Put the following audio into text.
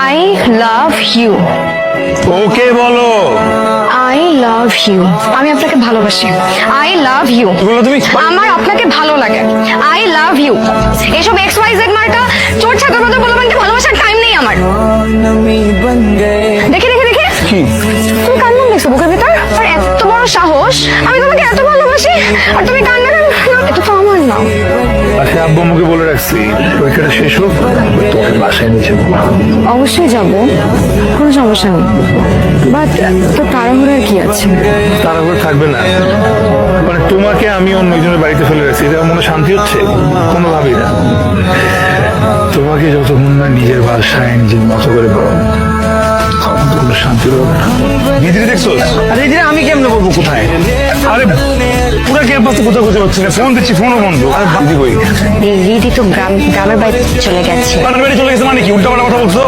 I love you. Okay বলো। I love you. আমি আপনাকে ভালোবাসি। I love you. বলো তুমি। আমার আপনাকে ভালো লাগে। I love you. এসব এক্স ওয়াই জেড মার্কা চোর ছাগল মতো বলবানকে ভালোবাসার টাইম নেই আমার। দেখে দেখে দেখে কি? তুমি কান্না দেখছো বুকের ভিতর? আর এত বড় সাহস, আমি তোমাকে এত ভালোবাসি আর তুমি কান্না কেন? এটা তো আমার না। আচ্ছা, আব্বু আমাকে বলে রাখছি পরীক্ষাটা শেষ হোক তোমাকে বাসায় নিয়ে যাবো। অবশ্যই যাব, কোনো সমস্যা নেই, বাট তো তাড়াহুড়ার কি আছে? তাড়াহুড়ো থাকবে না, মানে তোমাকে আমি অন্য একজনের বাড়িতে ফেলে রাখছি, এটা মনে শান্তি হচ্ছে? কোনোভাবেই না। তোমাকে যতক্ষণ না নিজের বাসায় নিজের মতো করে পাবো কোনো শান্তি হবে না। দিদি দেখছো? আরে দিদি আমি কেমনে বলবো কোথায়? আরে পুরো ক্যাম্পাসে কোথাও খুঁজে পাচ্ছি না, ফোন দিচ্ছি ফোনও বন্ধ। আরে দিদি কই? দিদি তো গ্রামের বাড়ি চলে গেছে। বাড়ি চলে গেছে মানে কি? উল্টা পাল্টা কথা বলছো।